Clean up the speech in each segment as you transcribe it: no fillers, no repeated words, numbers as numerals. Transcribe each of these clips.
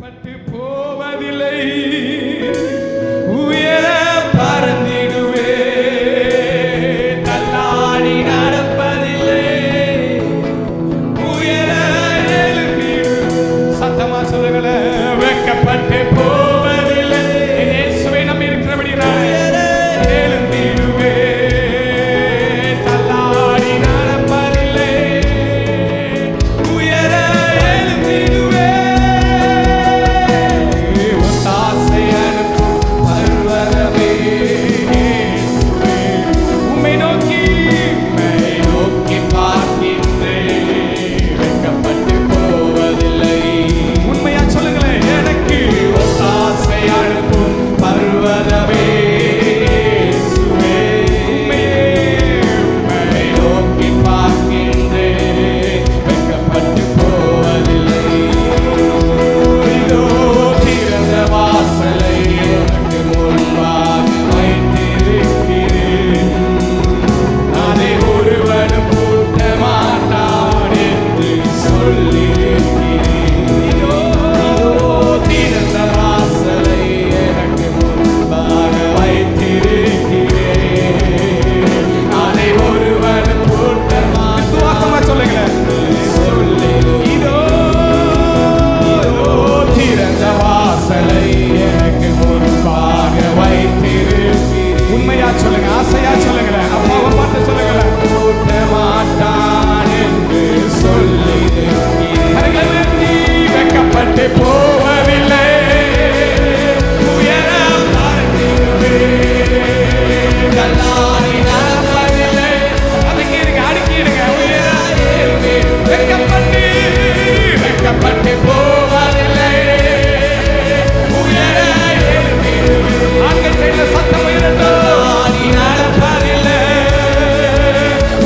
வெட்கப்பட்டு போவதில்லை, உயர பறந்திடுவே, தள்ளாடி நடப்பதில்லை, உயர எழும்பிடு. சத்தமா சொல்லுங்கள, வெட்கப்பட்டு போவதில்லை, இயேசுவை நம்பி இருக்கிறபடி நான் எழும்பிடுவே, தள்ளாடி நடப்பதில்லை, உயர எழும்பிடுவே. ஒத்தாசை அனுப்பும் பர்வதமே, உம்மை நோக்கி பார்க்கின்றேன், வெட்கப்பட்டு போவதில்லை. உண்மையா சொல்லுங்களேன், எனக்கு ஒத்தாசை அனுப்பும் பர்வதமே, உம்மை நோக்கி பார்க்கின்றேன், வெட்கப்பட்டு போவதில்லை. இதோ திறந்த வாசலை எனக்கு முன்பாக வைத்திருக்கிறேன், அதை ஒருவனும் பூட்ட மாட்டான் என்று சொல்லியிருக்கிறேன். இதோ திறந்த வாசலை எனக்கு முன்பாக வைத்திருக்கிறேன், அதை ஒருவனும் பூட்ட மாட்டான் என்று சொல்லியிருக்கிறேன். இதோ திறந்த வாசலை எனக்கு முன்பாக வைத்திருக்கிறேன். உண்மையா சொல்லுங்க, ஆசையா சொல்லுங்களேன், அப்பாவை பார்த்து சொல்லுங்களேன். பூட்ட மாட்டான் என்று சொல்லியிருக்கிறேன். வெட்கப்பட்டு போவதில்லை, உயர பறந்திடுவே, தள்ளாடி நடப்பதில்லை. அதுக்கு இருங்க, அடுக்கிடுங்க. உயர எழும்பி, வெட்கப்பட்டு போவதில்லை, உயர எழும்பிடுவே. ஆண்கள் செய்த சத்தம் உயரட்டும். நடப்பதில்லை,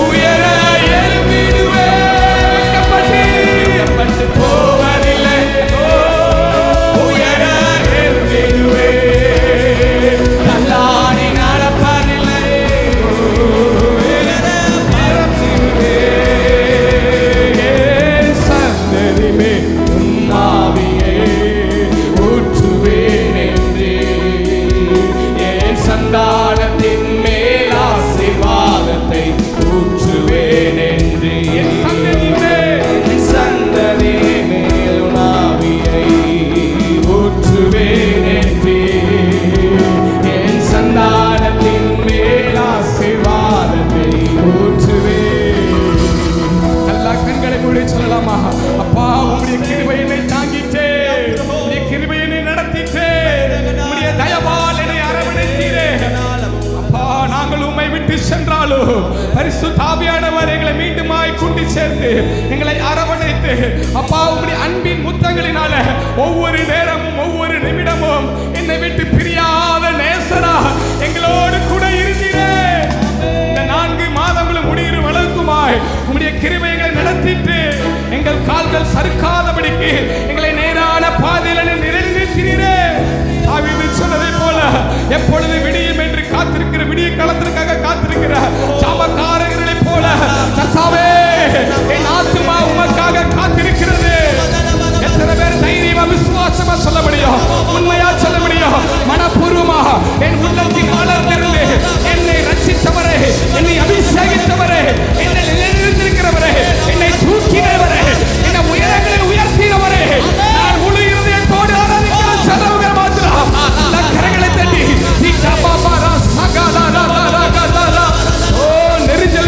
உயர எழும்பிடுவே, வெட்கப்பட்டு போவதில்லை, உயர எழும்பிடுவே, தள்ளாடி நடப்பதில்லை, உயர பறந்திடுவே. சந்ததிமே உம் ஆவியை ஊற்றுவேன் என்று, என் சந்தானத்தின் மேல் ஆசீர்வாதத்தை ஊற்றுவேன் என்று, என் சந்ததி மேல் உம் ஆவியை ஊற்றுவேன் என்று, என் சந்தானத்தின் மேல் ஆசீர்வாதத்தை ஊற்றுவேன். நல்லா கண்களை மூடி சொல்லலாமா? அப்பா, உம்முடைய கிருபை என்னை தாங்கிட்டே, உம்முடைய கிருபை என்னை நடத்திட்டே, உம்முடைய தயவால் என்னை அரவணைத்தீரே. அப்பா, நாங்கள் உம்மை விட்டு சென்றாலும் பரிசுத்த ஆவியானவர் எங்களை மீண்டுமாய் கூட்டி சேர்த்து எங்களை அரவணைத்து, அப்பா, உம்முடைய அன்பின் முத்தங்களினால ஒவ்வொரு நேரமும் ஒவ்வொரு நிமிடமும் என்னை விட்டு பிரியாத நேசரா எங்களோடு கூட இருந்தீரே. இந்த 4 மாதங்களும் முடியும் வளர்க்குமாய் உம்முடைய கிருபைகளை நடத்திட்டு எங்கள் கால்கள் சறுக்காதபடிக்கு எங்களை நேரான பாதையில நிலைநிறுத்தினீரே. தாவீது சொன்னதை போல எப்பொழுது விடியும் என்று காத்திருக்கிற, விடிய காலத்திற்காக காத்திருக்கிற ஜாமக்காரர்களைப் போல கர்த்தாவே, என் ஆத்துமா உமக்காக காத்திருக்கிறது. எத்தனை பேர் தைரியமா விசுவாசமா சொல்ல முடியும், உண்மையா சொல்ல முடியும், மனப்பூர்வமா என் உள்ளத்தின் ஆழத்திலிருந்து என்னை ரட்சித்தவரே, என்னை அபிஷேகித்தவரே, என்னை நிலைநிறுத்திருக்கிறவரே, என்னை தூக்கினவரே, என்னை உயரங்களில் உயர்த்தினவரே, நான் முழு இருதயத்தோடு ஆராதிக்கிற சதவீதம் மாத்திரம் கரங்களை தட்டி, ஓ நெரிஞ்சல்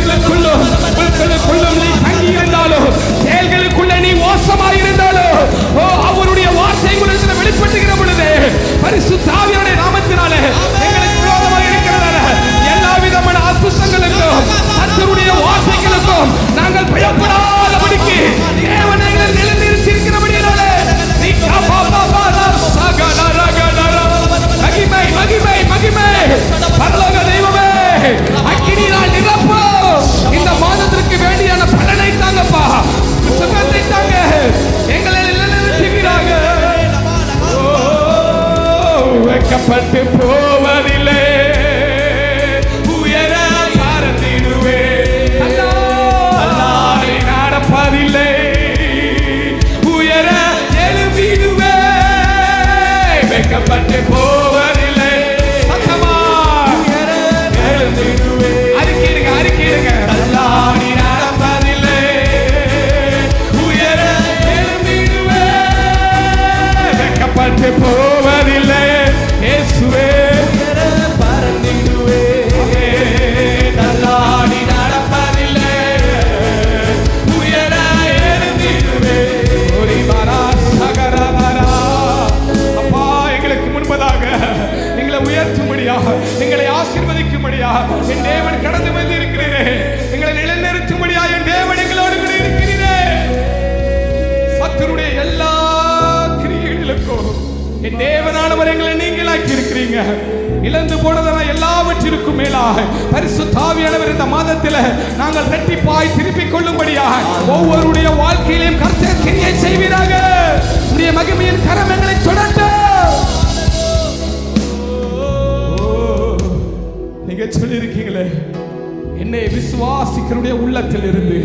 என் தேவனானவர் எங்களை நீங்களாக்கி இருக்கிறீங்க. இழந்து போனதான எல்லாவற்றிற்கும் மேலாக பரிசுத்த ஆவியானவர் இந்த மாதத்தில் நாங்கள் இரட்டிப்பாய் திருப்பிக் கொள்ளும்படியாக ஒவ்வொருடைய வாழ்க்கையிலும் கர்த்தர் கிரியை செய்வீராக. உடைய மகிமையின் கரம் எங்களை தொடட்டும். நீங்க சொல்லியிருக்கீங்களே, என்னை விசுவாசிக்கிறவருடைய உள்ளத்தில் இருந்து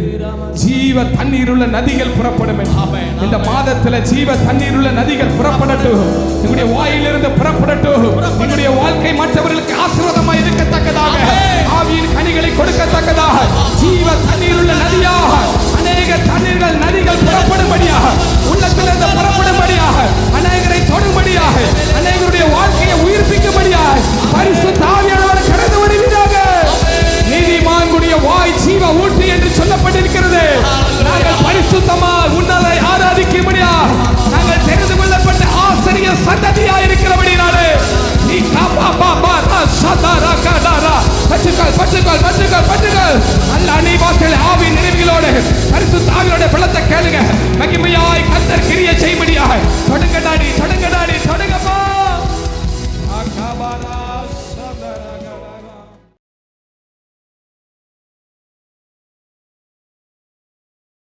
ஜீவ தண்ணீர் உள்ள நதிகள் புறப்படும். இந்த மாதத்துல ஜீவ தண்ணீர் உள்ள நதிகள் புறப்படட்டும். உங்களுடைய வாயிலிருந்து புறப்படட்டும். உங்களுடைய வாழ்க்கை மற்றவர்களுக்கு ஆசீர்வாதமாக இருக்கத்தக்கதாக, ஆவியின் கனிகளை கொடுக்கத்தக்கதாக, ஜீவ தண்ணீர் உள்ள நதியாக அநேக தண்ணீர்கள் நதிகள் புறப்படும்படியாக, உள்ளத்திலிருந்து புறப்படும்படியாக, அநேகரை தொடும்படியாக, அநேகருடைய வாழ்க்கையை உயிர்ப்பிக்கும்படியாக பரிசுத்த ஆவியானவர் கடந்து வருவீராக. நீதிமான்களுடைய வாய் ஜீவ ஊற்று என்று சொல்லப்பட்டிருக்கிறது. நாங்கள் பரிசுத்தமா உன்னதை ஆராதிக்கும்படியாக நாங்கள் தெரிந்து கொள்ளப்பட்ட ஆசிரியர் சந்ததியா இருக்கிறபடினாலே நீ காப்பா பா பா ரா சதா ரா கடா ரா பட்டுகள் பட்டுகள் பட்டுகள் பட்டுகள் அல்ல